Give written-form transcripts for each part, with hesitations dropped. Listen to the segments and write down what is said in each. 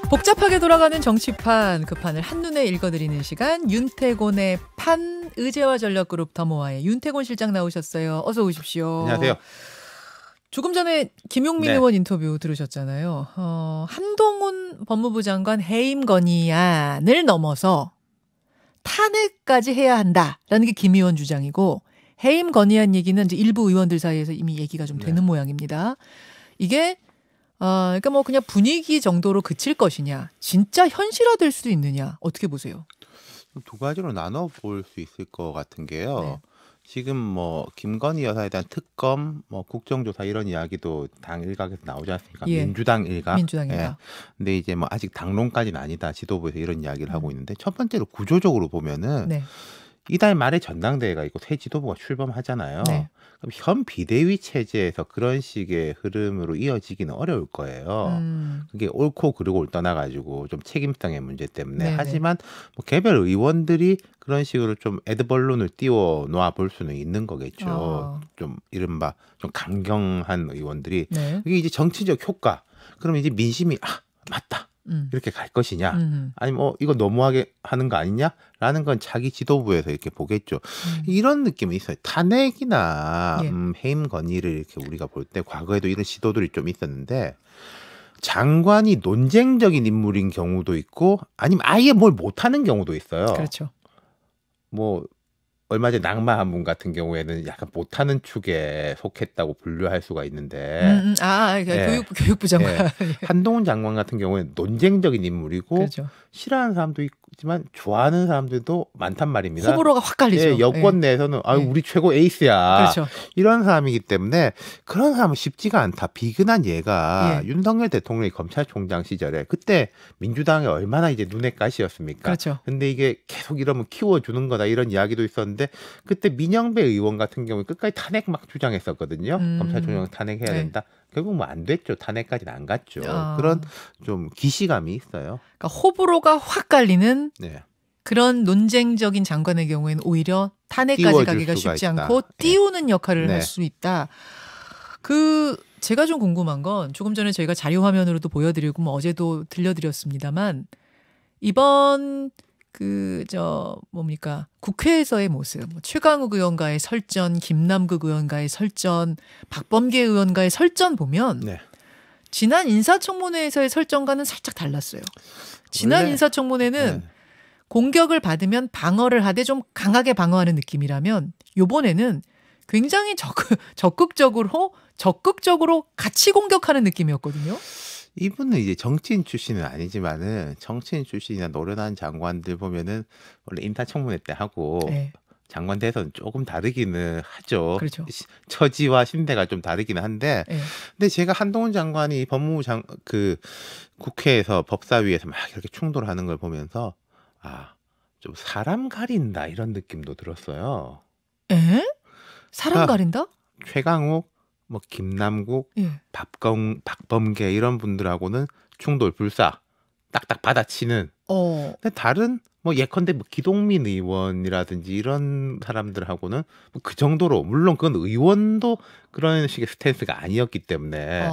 복잡하게 돌아가는 정치판, 그 판을 한눈에 읽어드리는 시간, 윤태곤의 판, 의제와 전략그룹 더모아의 윤태곤 실장 나오셨어요. 어서 오십시오. 안녕하세요. 조금 전에 김용민 의원 인터뷰 들으셨잖아요. 한동훈 법무부 장관 해임 건의안을 넘어서 탄핵까지 해야 한다라는 게 김 의원 주장이고, 해임 건의안 얘기는 이제 일부 의원들 사이에서 이미 얘기가 좀 되는 모양입니다. 이게 그러니까 뭐 그냥 분위기 정도로 그칠 것이냐, 진짜 현실화될 수도 있느냐, 어떻게 보세요? 두 가지로 나눠 볼 수 있을 것 같은 게요. 네. 지금 뭐 김건희 여사에 대한 특검, 뭐 국정조사 이런 이야기도 당 일각에서 나오지 않습니까? 예. 민주당 일각. 민주당 일각. 예. 근데 이제 뭐 아직 당론까지는 아니다. 지도부에서 이런 이야기를 하고 있는데, 첫 번째로 구조적으로 보면은 네. 이달 말에 전당대회가 있고 새 지도부가 출범하잖아요. 네. 그럼 현 비대위 체제에서 그런 식의 흐름으로 이어지기는 어려울 거예요. 그게 옳고 그르고를 떠나가지고 좀 책임성의 문제 때문에. 네네. 하지만 뭐 개별 의원들이 그런 식으로 좀 애드벌룬을 띄워 놓아 볼 수는 있는 거겠죠. 좀 이른바 좀 강경한 의원들이. 네. 이게 이제 정치적 효과. 그럼 이제 민심이 맞다. 이렇게 갈 것이냐, 아니면 이거 너무하게 하는 거 아니냐라는 건 자기 지도부에서 이렇게 보겠죠. 이런 느낌이 있어요. 탄핵이나 해임 건의를 이렇게 우리가 볼 때 과거에도 이런 시도들이 좀 있었는데, 장관이 논쟁적인 인물인 경우도 있고 아니면 아예 뭘 못하는 경우도 있어요. 그렇죠. 뭐 얼마 전에 낭만 분 같은 경우에는 약간 못하는 축에 속했다고 분류할 수가 있는데, 그러니까 교육부 장관. 한동훈 장관 같은 경우에는 논쟁적인 인물이고, 그렇죠. 싫어하는 사람도 있지만 좋아하는 사람들도 많단 말입니다. 호불호가 확 갈리죠. 여권 내에서는 우리 최고 에이스야. 그렇죠. 이런 사람이기 때문에 그런 사람은 쉽지가 않다. 비근한 얘가 윤석열 대통령이 검찰총장 시절에 그때 민주당이 얼마나 이제 눈에 가시였습니까? 그렇죠. 근데 이게 계속 이러면 키워주는 거다 이런 이야기도 있었는데, 그때 민영배 의원 같은 경우에 끝까지 탄핵 막 주장했었거든요. 검찰총장 탄핵해야 된다. 결국 뭐 안 됐죠. 탄핵까지는 안 갔죠. 그런 좀 기시감이 있어요. 그러니까 호불호가 확 갈리는 네. 그런 논쟁적인 장관의 경우에는 오히려 탄핵까지 가기가 쉽지 있다. 않고 띄우는 역할을 네. 할 수 있다. 제가 좀 궁금한 건, 조금 전에 저희가 자료 화면으로도 보여드리고 뭐 어제도 들려드렸습니다만, 이번 국회에서의 모습, 최강욱 의원과의 설전, 김남국 의원과의 설전, 박범계 의원과의 설전 보면 지난 인사청문회에서의 설전과는 살짝 달랐어요. 지난 인사청문회는 공격을 받으면 방어를 하되 좀 강하게 방어하는 느낌이라면, 요번에는 굉장히 적극적으로 같이 공격하는 느낌이었거든요. 이분은 이제 정치인 출신은 아니지만은, 정치인 출신이나 노련한 장관들 보면은 원래 인사청문회 때 하고 장관 대선 조금 다르기는 하죠. 그렇죠. 처지와 신대가 좀 다르기는 한데, 근데 제가 한동훈 장관이 국회에서 법사위에서 막 이렇게 충돌하는 걸 보면서 좀 사람 가린다 이런 느낌도 들었어요. 사람 가린다? 최강욱, 뭐 김남국, 박범계 이런 분들하고는 충돌 불사 딱딱 받아치는. 근데 다른 뭐 예컨대 뭐 기동민 의원이라든지 이런 사람들하고는 뭐 그 정도로, 물론 그건 의원도 그런 식의 스탠스가 아니었기 때문에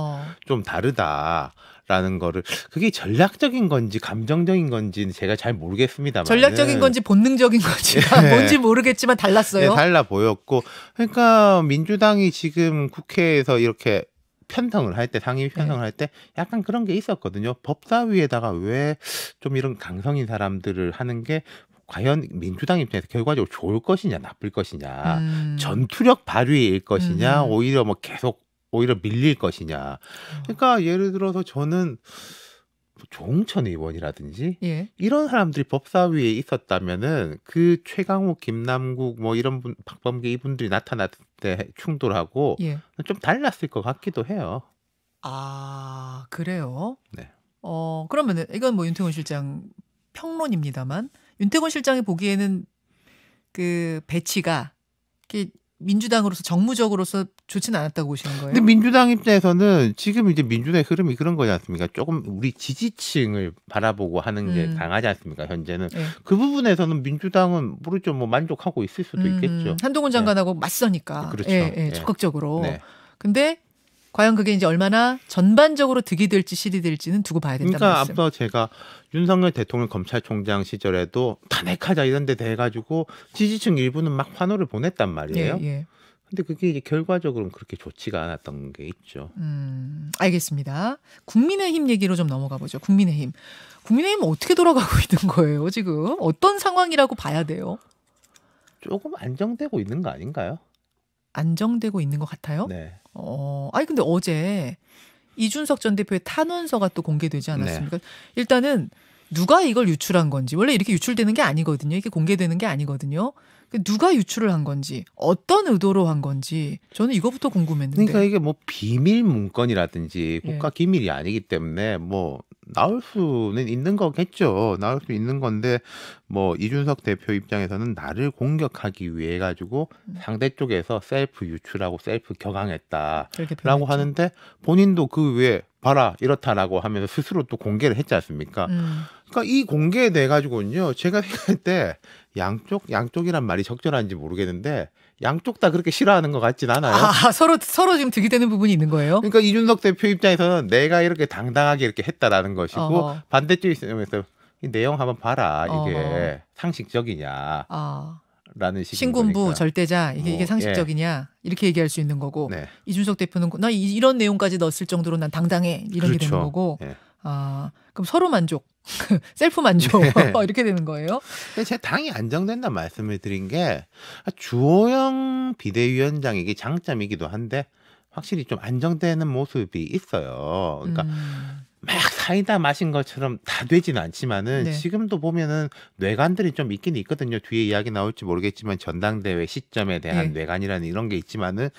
좀 다르다라는 거를, 그게 전략적인 건지 감정적인 건지는 제가 잘 모르겠습니다만, 전략적인 건지 본능적인 건지 뭔지 모르겠지만 달랐어요. 달라 보였고, 그러니까 민주당이 지금 국회에서 이렇게 편성을 할 때, 상임위 편성을 할 때 약간 그런 게 있었거든요. 법사위에다가 왜 좀 이런 강성인 사람들을 하는 게 과연 민주당 입장에서 결과적으로 좋을 것이냐 나쁠 것이냐, 전투력 발휘일 것이냐, 오히려 뭐 계속 오히려 밀릴 것이냐. 그러니까 예를 들어서 저는 조홍천 의원이라든지 이런 사람들이 법사위에 있었다면은 그 최강욱, 김남국 뭐 이런 분, 박범계 이분들이 나타났을 때 충돌하고 좀 달랐을 것 같기도 해요. 그래요? 네. 그러면은 이건 뭐 윤태곤 실장 평론입니다만, 윤태곤 실장이 보기에는 그 배치가 민주당으로서 정무적으로서 좋지는 않았다고 보시는 거예요? 근데 민주당 입장에서는 지금 이제 민주당의 흐름이 그런 거지 않습니까? 조금 우리 지지층을 바라보고 하는 게 강하지 않습니까? 현재는. 그 부분에서는 민주당은 모르죠. 뭐 만족하고 있을 수도 있겠죠. 한동훈 장관하고 맞서니까. 그렇죠. 적극적으로. 근데 과연 그게 이제 얼마나 전반적으로 득이 될지 실이 될지는 두고 봐야 된다. 그러니까 말씀. 앞서 제가 윤석열 대통령 검찰총장 시절에도 탄핵하자 이런 데 돼가지고 지지층 일부는 막 환호를 보냈단 말이에요. 예. 근데 그게 이제 결과적으로는 그렇게 좋지가 않았던 게 있죠. 알겠습니다. 국민의힘 얘기로 좀 넘어가 보죠. 국민의힘 어떻게 돌아가고 있는 거예요, 지금? 어떤 상황이라고 봐야 돼요? 조금 안정되고 있는 거 아닌가요? 안정되고 있는 것 같아요? 네. 아니, 근데 어제 이준석 전 대표의 탄원서가 또 공개되지 않았습니까? 네. 일단은 누가 이걸 유출한 건지, 원래 이렇게 유출되는 게 아니거든요. 이게 공개되는 게 아니거든요. 누가 유출을 한 건지, 어떤 의도로 한 건지, 저는 이거부터 궁금했는데. 그러니까 이게 뭐 비밀 문건이라든지 국가 예. 기밀이 아니기 때문에 뭐 나올 수는 있는 거겠죠. 나올 수 있는 건데 뭐 이준석 대표 입장에서는 나를 공격하기 위해 가지고 상대 쪽에서 셀프 유출하고 셀프 격앙했다라고 그렇게 표현했죠. 하는데 본인도 그 외에 봐라 이렇다라고 하면서 스스로 또 공개를 했지 않습니까? 그러니까 이 공개에 대해 가지고는요. 제가 생각할 때 양쪽이란 말이 적절한지 모르겠는데 양쪽 다 그렇게 싫어하는 것 같진 않아요. 서로 지금 득이 되는 부분이 있는 거예요? 그러니까 이준석 대표 입장에서는 내가 이렇게 당당하게 이렇게 했다라는 것이고 어허. 반대쪽 입장에서 이 내용 한번 봐라 이게 어허. 상식적이냐라는 식인 신군부 거니까. 절대자 이게 뭐, 상식적이냐 이렇게 얘기할 수 있는 거고 네. 이준석 대표는 나 이런 내용까지 넣었을 정도로 난 당당해 이런 게 되는 그렇죠. 거고 예. 그럼 서로 만족 셀프 만족 네. 이렇게 되는 거예요? 근데 제 당이 안정된다 말씀을 드린 게 주호영 비대위원장에게 장점이기도 한데 확실히 좀 안정되는 모습이 있어요. 그러니까 막 사이다 마신 것처럼 다 되지는 않지만은 네. 지금도 보면은 뇌관들이 좀 있긴 있거든요. 뒤에 이야기 나올지 모르겠지만 전당대회 시점에 대한 예. 뇌관이라는 이런 게 있지만은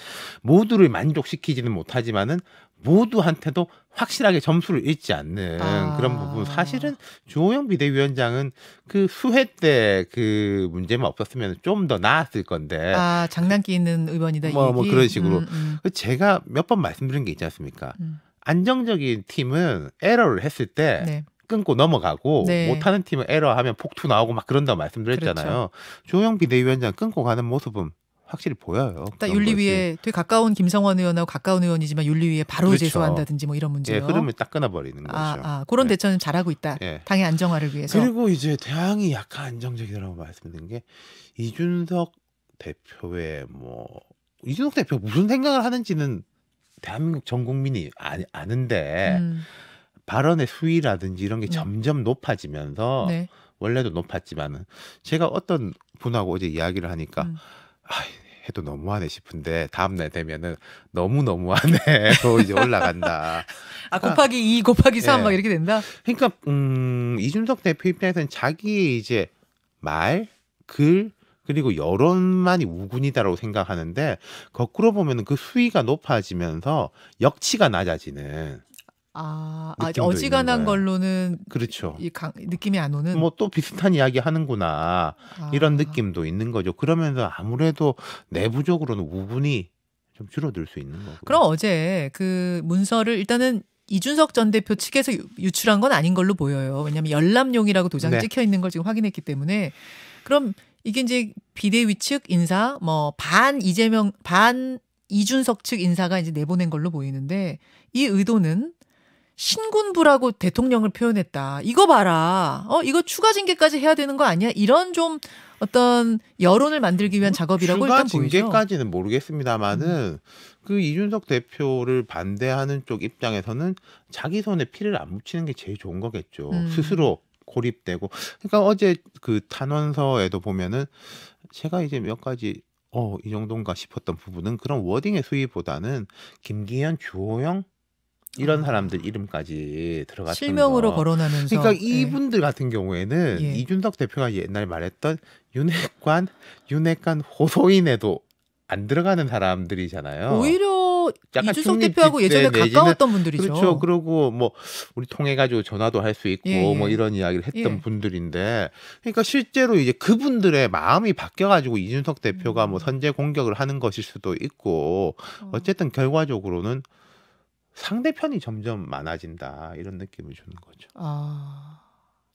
모두를 만족시키지는 못하지만은 모두한테도 확실하게 점수를 읽지 않는 그런 부분. 사실은 주호영 비대위원장은 그 수회 때 그 문제만 없었으면 좀 더 나았을 건데. 장난기 있는 의원이다. 뭐 그런 식으로. 그 제가 몇 번 말씀드린 게 있지 않습니까? 안정적인 팀은 에러를 했을 때 네. 끊고 넘어가고 네. 못하는 팀은 에러하면 폭투 나오고 막 그런다고 말씀드렸잖아요. 그렇죠. 주호영 비대위원장 끊고 가는 모습은 확실히 보여요. 딱 윤리위에 되게 가까운 김성원 의원하고 가까운 의원이지만 윤리위에 바로 그렇죠. 제소한다든지 뭐 이런 문제요. 예, 흐름을 딱 끊어버리는 거죠. 그런 네. 대처는 잘하고 있다. 예. 당의 안정화를 위해서. 그리고 이제 당이 약간 안정적이라고 말씀드린 게 이준석 대표의 이준석 대표 무슨 생각을 하는지는 대한민국 전 국민이 아는데 발언의 수위라든지 이런 게 점점 높아지면서 네. 원래도 높았지만은 제가 어떤 분하고 어제 이야기를 하니까 해도 너무하네 싶은데 다음날 되면은 너무하네 또 이제 올라간다. 곱하기 2 곱하기 3 예. 막 이렇게 된다. 그러니까 이준석 대표 입장에서는 자기의 이제 말, 글 그리고 여론만이 우군이다라고 생각하는데 거꾸로 보면은 그 수위가 높아지면서 역치가 낮아지는. 느낌도 어지간한 있는 거예요. 걸로는 그렇죠. 느낌이 안 오는. 뭐 또 비슷한 이야기 하는구나 이런 느낌도 있는 거죠. 그러면서 아무래도 내부적으로는 우군이 좀 줄어들 수 있는 거고. 그럼 어제 그 문서를 일단은 이준석 전 대표 측에서 유출한 건 아닌 걸로 보여요. 왜냐하면 열람용이라고 도장이 네. 찍혀 있는 걸 지금 확인했기 때문에 그럼 이게 이제 비대위 측 인사 반 이준석 측 인사가 이제 내보낸 걸로 보이는데 이 의도는 신군부라고 대통령을 표현했다. 이거 봐라. 이거 추가 징계까지 해야 되는 거 아니야? 이런 좀 어떤 여론을 만들기 위한 작업이라고 일단 추가 보이죠. 징계까지는 모르겠습니다만은 그 이준석 대표를 반대하는 쪽 입장에서는 자기 손에 피를 안 묻히는 게 제일 좋은 거겠죠. 스스로 고립되고. 그러니까 어제 그 탄원서에도 보면은 제가 이제 몇 가지 이 정도인가 싶었던 부분은 그런 워딩의 수위보다는 김기현, 주호영 이런 사람들 이름까지 들어갔던 실명으로 거. 거론하면서. 그러니까 이분들 같은 경우에는 예. 이준석 대표가 옛날에 말했던 윤핵관 호소인에도 안 들어가는 사람들이잖아요. 오히려 약간 이준석 대표하고 중립 예전에 집대 가까웠던 분들이죠. 그렇죠. 그리고 우리 통해가지고 전화도 할 수 있고 예. 이런 이야기를 했던 예. 분들인데, 그러니까 실제로 이제 그분들의 마음이 바뀌어가지고 이준석 대표가 선제 공격을 하는 것일 수도 있고, 어쨌든 결과적으로는 상대편이 점점 많아진다 이런 느낌을 주는 거죠.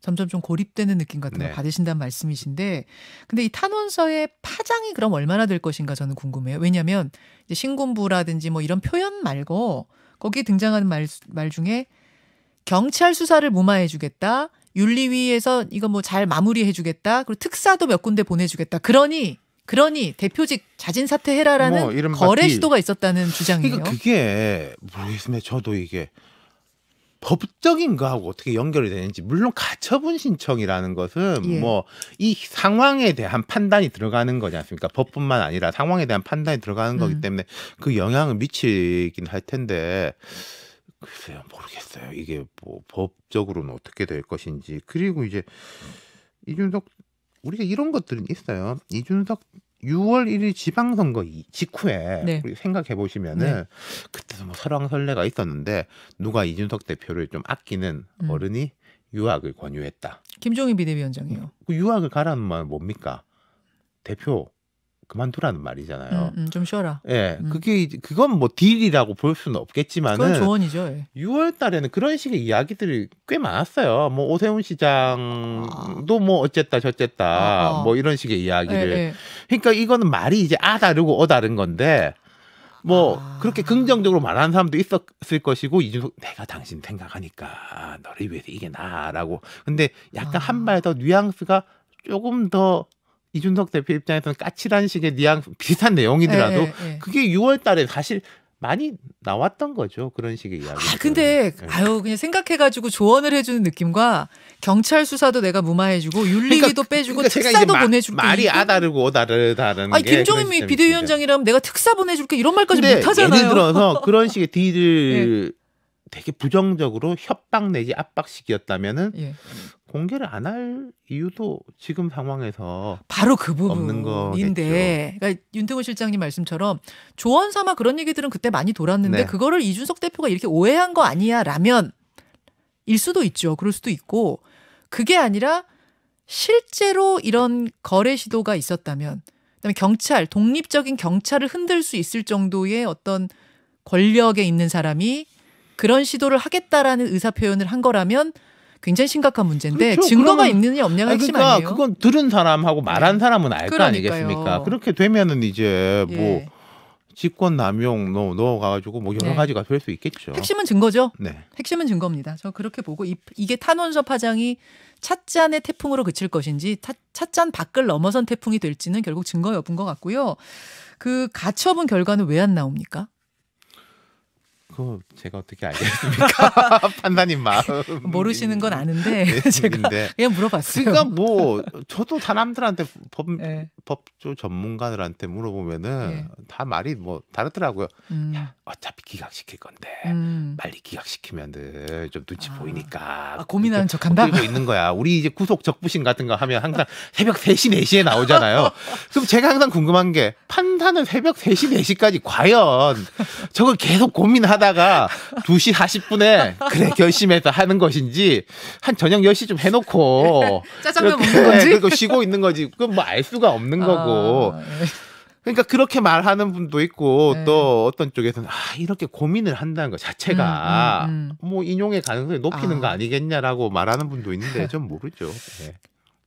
점점 좀 고립되는 느낌 같은 걸 네. 받으신다는 말씀이신데, 근데 이 탄원서의 파장이 그럼 얼마나 될 것인가 저는 궁금해요. 왜냐하면 이제 신군부라든지 뭐 이런 표현 말고 거기에 등장하는 말 중에 경찰 수사를 무마해주겠다, 윤리위에서 이거 뭐 잘 마무리해주겠다, 그리고 특사도 몇 군데 보내주겠다. 그러니 대표직 자진 사퇴해라라는 뭐 이른바 거래 딜. 시도가 있었다는 주장이에요. 그러니까 그게 모르겠습니다. 저도 이게 법적인 거하고 어떻게 연결이 되는지. 물론 가처분 신청이라는 것은 예. 뭐 이 상황에 대한 판단이 들어가는 거지 않습니까? 법뿐만 아니라 상황에 대한 판단이 들어가는 거기 때문에 그 영향을 미치긴 할 텐데, 글쎄요, 모르겠어요. 이게 뭐 법적으로는 어떻게 될 것인지. 그리고 이제 이준석, 우리가 이런 것들은 있어요. 이준석 6월 1일 지방선거 직후에 네. 우리 생각해 보시면은 그때도 뭐 설왕설래가 있었는데 누가 이준석 대표를 좀 아끼는 어른이 유학을 권유했다. 김종인 비대위원장이요. 그 유학을 가라는 말은 뭡니까? 대표 그만두라는 말이잖아요. 좀 쉬어라. 예, 그건 뭐 딜이라고 볼 수는 없겠지만은 그건 조언이죠. 예. 6월 달에는 그런 식의 이야기들이 꽤 많았어요. 뭐 오세훈 시장도 뭐 어쨌다 저쨌다 뭐 이런 식의 이야기를. 예. 그러니까 이거는 말이 이제 다르고 다른 건데 뭐 그렇게 긍정적으로 말하는 사람도 있었을 것이고, 이준석 내가 당신 생각하니까 너를 위해서 이게 나라고. 근데 약간 한 발 더 뉘앙스가 조금 더 이준석 대표 입장에서는 까칠한 식의 뉘앙스 비슷한 내용이더라도 그게 6월 달에 사실 많이 나왔던 거죠. 그런 식의 이야기. 근데 그냥 생각해가지고 조언을 해주는 느낌과 경찰 수사도 내가 무마해주고 윤리위도 빼주고 특사도 보내줄게. 말이 다르고 다르다는 아니 게. 김종인 비대위원장이라면 내가 특사 보내줄게 이런 말까지 근데 못하잖아요. 예를 들어서 그런 식의 딜을 되게 부정적으로 협박 내지 압박식이었다면은 공개를 안 할 이유도 지금 상황에서 바로 그 없는 부분인데, 그러니까 윤태곤 실장님 말씀처럼 조언 삼아 그런 얘기들은 그때 많이 돌았는데 그거를 이준석 대표가 이렇게 오해한 거 아니야 라면 일 수도 있죠. 그럴 수도 있고, 그게 아니라 실제로 이런 거래 시도가 있었다면, 그다음에 경찰, 독립적인 경찰을 흔들 수 있을 정도의 어떤 권력에 있는 사람이 그런 시도를 하겠다라는 의사 표현을 한 거라면 굉장히 심각한 문제인데, 그렇죠. 증거가 그러면, 있느냐 없냐가 핵심 그러니까 아니에요. 그건 들은 사람하고 말한 사람은 알 거 아니겠습니까? 그렇게 되면은 이제 뭐 직권 남용 넣어가지고 뭐 여러 가지가 될 수 있겠죠. 핵심은 증거죠. 네. 핵심은 증거입니다. 저 그렇게 보고 이게 탄원서 파장이 찻잔의 태풍으로 그칠 것인지 찻잔 밖을 넘어선 태풍이 될지는 결국 증거 여부인 것 같고요. 그 가처분 결과는 왜 안 나옵니까? 그거 제가 어떻게 알겠습니까? 판사님 마음. 모르시는 건 아는데 제가 그냥 물어봤어요. 그러니까 뭐 저도 사람들한테 법조 전문가들한테 물어보면은 다 말이 뭐 다르더라고요. 야, 어차피 기각시킬 건데 빨리 기각시키면은 좀 눈치 보이니까 고민하는 척한다. 들고 있는 거야. 우리 이제 구속 적부심 같은 거 하면 항상 새벽 3시 4시에 나오잖아요. 그럼 제가 항상 궁금한 게, 판사는 새벽 3시 4시까지 과연 저걸 계속 고민하다가 2시 40분에 그래 결심해서 하는 것인지, 한 저녁 10시쯤 해놓고 짜장면 먹는 거지? 그리고 쉬고 있는 거지. 그건 뭐 알 수가 없는 거고. 그러니까 그렇게 말하는 분도 있고, 또 어떤 쪽에서는 이렇게 고민을 한다는 것 자체가 뭐 인용의 가능성이 높이는 거 아니겠냐라고 말하는 분도 있는데 좀 모르죠.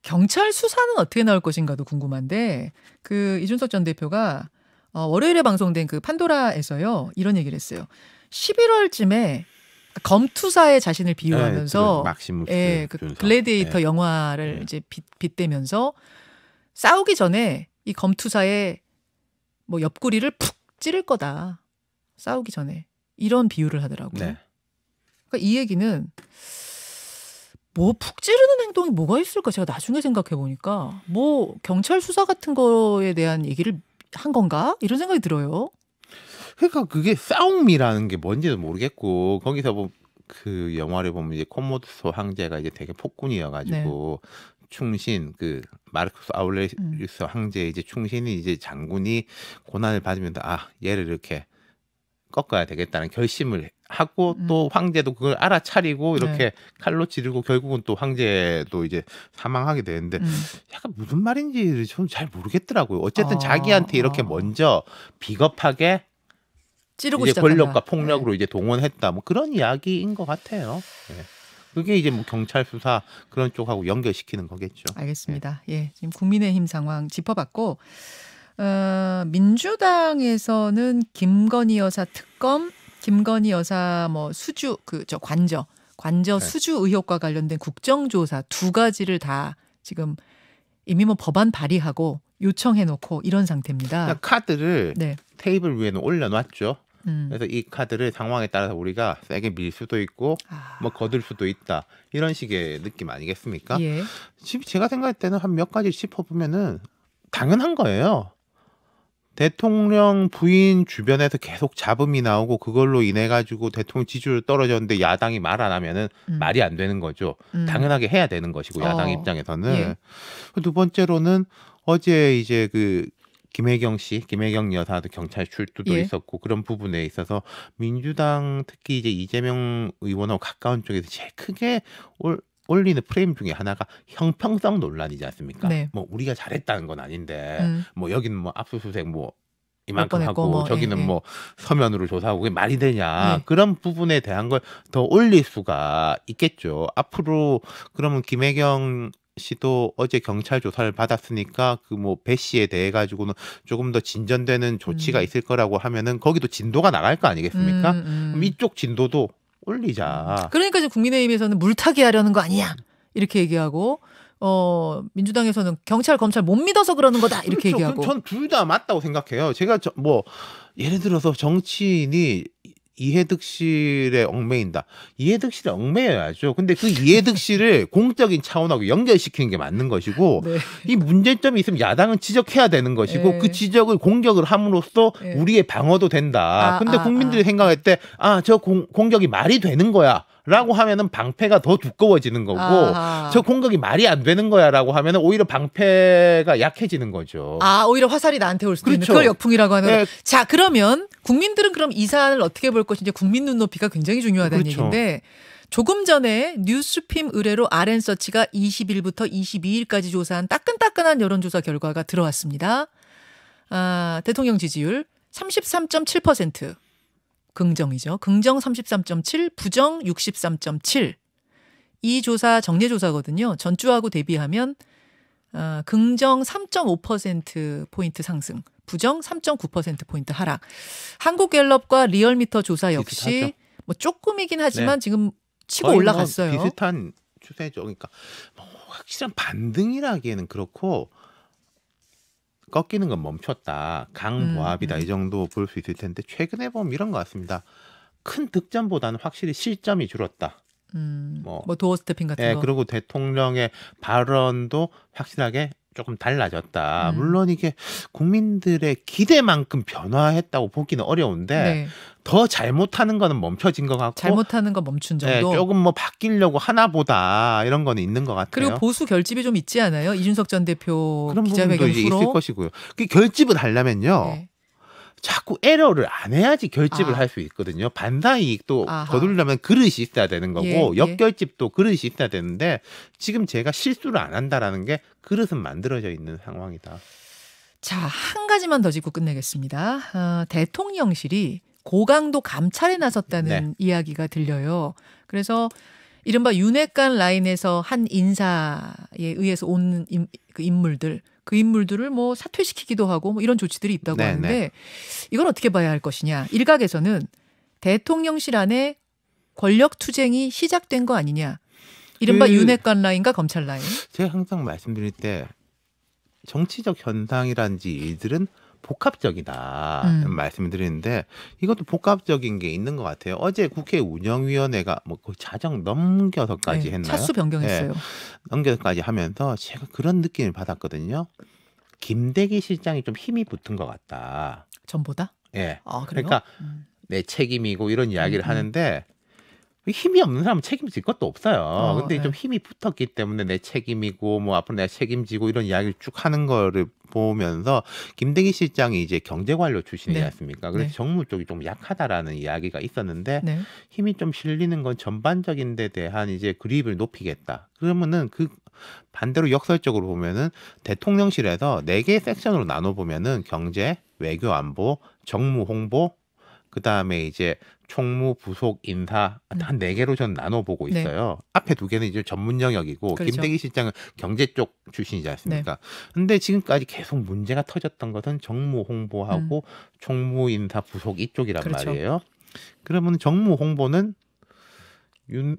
경찰 수사는 어떻게 나올 것인가도 궁금한데, 그 이준석 전 대표가 월요일에 방송된 그 판도라에서요 이런 얘기를 했어요. 11월쯤에 검투사에 자신을 비유하면서 그 글래디에이터 영화를 이제 빗대면서 싸우기 전에 이 검투사의 뭐 옆구리를 푹 찌를 거다. 싸우기 전에 이런 비유를 하더라고요. 그러니까 이 얘기는 뭐 푹 찌르는 행동이 뭐가 있을까? 제가 나중에 생각해 보니까 뭐 경찰 수사 같은 거에 대한 얘기를 한 건가? 이런 생각이 들어요. 그러니까 그게 싸움이라는 게 뭔지도 모르겠고, 거기서 뭐 그 영화를 보면 이제 코모도소 황제가 이제 되게 폭군이어가지고 충신, 그 마르쿠스 아울레리우스 황제 이제 충신이 이제 장군이 고난을 받으면서 얘를 이렇게 꺾어야 되겠다는 결심을 하고, 또 황제도 그걸 알아차리고 이렇게 칼로 찌르고 결국은 또 황제도 이제 사망하게 되는데, 약간 무슨 말인지 저는 잘 모르겠더라고요. 어쨌든 자기한테 이렇게 먼저 비겁하게 찌르고 이제 시작한다. 권력과 폭력으로 이제 동원했다, 뭐 그런 이야기인 것 같아요. 그게 이제 뭐 경찰 수사 그런 쪽하고 연결시키는 거겠죠. 알겠습니다. 예, 지금 국민의힘 상황 짚어봤고 민주당에서는 김건희 여사 특검, 김건희 여사 뭐 수주 관저 네. 수주 의혹과 관련된 국정조사 두 가지를 다 지금 이미 뭐 법안 발의하고 요청해놓고 이런 상태입니다. 그러니까 카드를 네. 테이블 위에는 올려놨죠. 음. 그래서 이 카드를 상황에 따라서 우리가 세게 밀 수도 있고 뭐 거둘 수도 있다. 이런 식의 느낌 아니겠습니까? 예. 지금 제가 생각할 때는 한 몇 가지 짚어보면은 당연한 거예요. 대통령 부인 주변에서 계속 잡음이 나오고 그걸로 인해 가지고 대통령 지지율 떨어졌는데 야당이 말 안 하면은 말이 안 되는 거죠. 당연하게 해야 되는 것이고 야당 입장에서는. 예. 두 번째로는 어제 이제 그 김혜경 여사도 경찰 출두도 예. 있었고 그런 부분에 있어서 민주당 특히 이제 이재명 의원하고 가까운 쪽에서 제일 크게 올리는 프레임 중에 하나가 형평성 논란이지 않습니까? 네. 뭐 우리가 잘했다는 건 아닌데 뭐 여기는 뭐 압수수색 뭐 이만큼 몇 번 했고 하고 뭐, 저기는 예, 예. 뭐 서면으로 조사하고 그게 말이 되냐 예. 그런 부분에 대한 걸 더 올릴 수가 있겠죠. 앞으로 그러면 김혜경 씨도 어제 경찰 조사를 받았으니까 그 뭐 배 씨에 대해 가지고는 조금 더 진전되는 조치가 있을 거라고 하면은 거기도 진도가 나갈 거 아니겠습니까? 그럼 이쪽 진도도 올리자. 그러니까 지금 국민의힘에서는 물타기 하려는 거 아니야 이렇게 얘기하고 민주당에서는 경찰 검찰 못 믿어서 그러는 거다 이렇게 그렇죠. 얘기하고. 전 둘 다 맞다고 생각해요. 제가 뭐 예를 들어서 정치인이 이해득 씨의 얽매인다. 이해득 씨를 얽매여야죠. 근데 그 이해득 씨를 공적인 차원하고 연결시키는 게 맞는 것이고 네. 이 문제점이 있으면 야당은 지적해야 되는 것이고 네. 그 지적을 공격을 함으로써 네. 우리의 방어도 된다. 근데 국민들이 아. 생각할 때 저 공격이 말이 되는 거야. 라고 하면은 방패가 더 두꺼워지는 거고 아하. 저 공격이 말이 안 되는 거야라고 하면은 오히려 방패가 약해지는 거죠. 오히려 화살이 나한테 올 수도 있는 그렇죠. 그걸 역풍이라고 하는 네. 거죠. 자, 그러면 국민들은 그럼 이 사안을 어떻게 볼 것인지 국민 눈높이가 굉장히 중요하다는 그렇죠. 얘기인데 조금 전에 뉴스핌 의뢰로 RN서치가 20일부터 22일까지 조사한 따끈따끈한 여론조사 결과가 들어왔습니다. 대통령 지지율 33.7%. 긍정이죠. 긍정 33.7, 부정 63.7. 이 조사 정례조사거든요. 전주하고 대비하면 긍정 3.5%포인트 상승, 부정 3.9%포인트 하락. 한국갤럽과 리얼미터 조사 역시 비슷하죠. 뭐 조금이긴 하지만 네. 지금 치고 거의 올라갔어요. 뭐 비슷한 추세죠. 그러니까 뭐 확실한 반등이라기에는 그렇고 꺾이는 건 멈췄다. 강보합이다. 이 정도 볼 수 있을 텐데 최근에 보면 이런 것 같습니다. 큰 득점보다는 확실히 실점이 줄었다. 뭐 도어 스태핑 같은 네, 거. 그리고 대통령의 발언도 확실하게 조금 달라졌다. 물론 이게 국민들의 기대만큼 변화했다고 보기는 어려운데 네. 더 잘못하는 거는 멈춰진 것 같고 잘못하는 거 멈춘 네, 정도. 조금 뭐 바뀌려고 하나 보다 이런 거는 있는 것 같아요. 그리고 보수 결집이 좀 있지 않아요? 이준석 전 대표 그런 부분도 기자회견 이제 후로. 있을 것이고요. 그 결집을 하려면요. 네. 자꾸 에러를 안 해야지 결집을 할 수 있거든요. 반사이익도 아하. 거두려면 그릇이 있어야 되는 거고 예, 예. 역결집도 그릇이 있어야 되는데 지금 제가 실수를 안 한다라는 게 그릇은 만들어져 있는 상황이다. 자, 한 가지만 더 짚고 끝내겠습니다. 대통령실이 고강도 감찰에 나섰다는 네. 이야기가 들려요. 그래서 이른바 윤핵관 라인에서 한 인사에 의해서 온 그 인물들을 뭐 사퇴시키기도 하고 뭐 이런 조치들이 있다고 네, 하는데 네. 이건 어떻게 봐야 할 것이냐. 일각에서는 대통령실 안에 권력 투쟁이 시작된 거 아니냐. 이른바 윤핵관 라인과 검찰 라인. 제가 항상 말씀드릴 때 정치적 현상이란지 일들은 복합적이다 말씀을 드리는데 이것도 복합적인 게 있는 것 같아요. 어제 국회 운영위원회가 뭐 거의 자정 넘겨서까지 네, 했나요? 차수 변경했어요. 네, 넘겨서까지 하면서 제가 그런 느낌을 받았거든요. 김대기 실장이 좀 힘이 붙은 것 같다. 전보다? 예. 아, 그래요? 그러니까 내 책임이고 이런 이야기를 하는데 힘이 없는 사람은 책임질 것도 없어요. 근데 네. 좀 힘이 붙었기 때문에 내 책임이고 뭐 앞으로 내가 책임지고 이런 이야기를 쭉 하는 거를 보면서 김대기 실장이 이제 경제관료 출신이지 네. 않습니까? 그래서 네. 정무 쪽이 좀 약하다라는 이야기가 있었는데 네. 힘이 좀 실리는 건 전반적인 데 대한 이제 그립을 높이겠다. 그러면은 그 반대로 역설적으로 보면은 대통령실에서 4개의 섹션으로 나눠 보면은 경제, 외교 안보, 정무 홍보 그다음에 이제 총무 부속 인사 한 4개로 저는 나눠보고 네. 있어요. 앞에 2개는 이제 전문 영역이고 그렇죠. 김대기 실장은 경제 쪽 출신이지 않습니까? 근데 지금까지 계속 문제가 터졌던 것은 정무 홍보하고 총무 인사 부속 이쪽이란 그렇죠. 말이에요. 그러면 정무 홍보는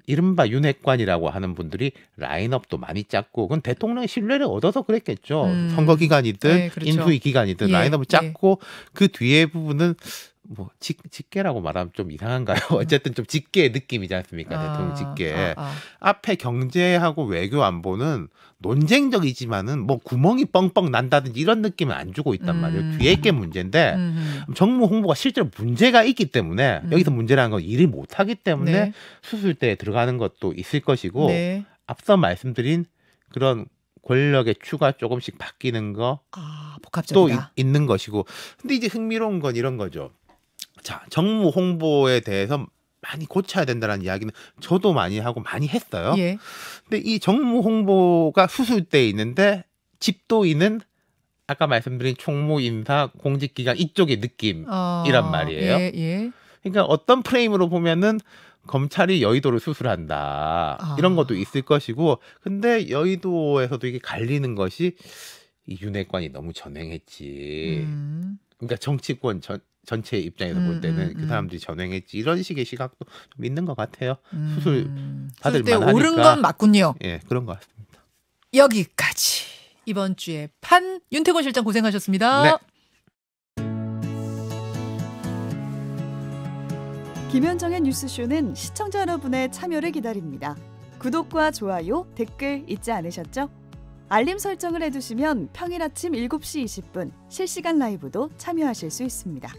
이른바 윤핵관이라고 하는 분들이 라인업도 많이 짰고 그건 대통령의 신뢰를 얻어서 그랬겠죠. 선거 기간이든 네, 그렇죠. 인수위 기간이든 예, 라인업을 짰고 그 뒤에 부분은 뭐 직계라고 말하면 좀 이상한가요? 어쨌든 좀 직계 느낌이지 않습니까? 대통령 직계. 앞에 경제하고 외교 안보는 논쟁적이지만은 뭐 구멍이 뻥뻥 난다든지 이런 느낌은 안 주고 있단 말이에요. 뒤에 게 문제인데 정무 홍보가 실제로 문제가 있기 때문에 여기서 문제라는 건 일을 못하기 때문에 네. 수술대에 들어가는 것도 있을 것이고 네. 앞서 말씀드린 그런 권력의 추가 조금씩 바뀌는 거 또 복합적이다. 있는 것이고 근데 이제 흥미로운 건 이런 거죠. 자, 정무 홍보에 대해서 많이 고쳐야 된다는 이야기는 저도 많이 하고 많이 했어요. 예. 근데 이 정무 홍보가 수술대에 있는데 집도인은 아까 말씀드린 총무 인사 공직기관 이쪽의 느낌이란 말이에요. 예, 예. 그러니까 어떤 프레임으로 보면은 검찰이 여의도를 수술한다 이런 것도 있을 것이고 근데 여의도에서도 이게 갈리는 것이 이 윤핵관이 너무 전횡했지. 그러니까 정치권 전체 입장에서 볼 때는 그 사람들이 전횡했지 이런 식의 시각도 좀 있는 것 같아요. 수술 받을 수술대 만하니까. 옳은 건 맞군요. 예, 그런 것 같습니다. 여기까지 이번 주에 판 윤태권 실장 고생하셨습니다. 네. 김현정의 뉴스쇼는 시청자 여러분의 참여를 기다립니다. 구독과 좋아요, 댓글 잊지 않으셨죠? 알림 설정을 해두시면 평일 아침 7시 20분 실시간 라이브도 참여하실 수 있습니다.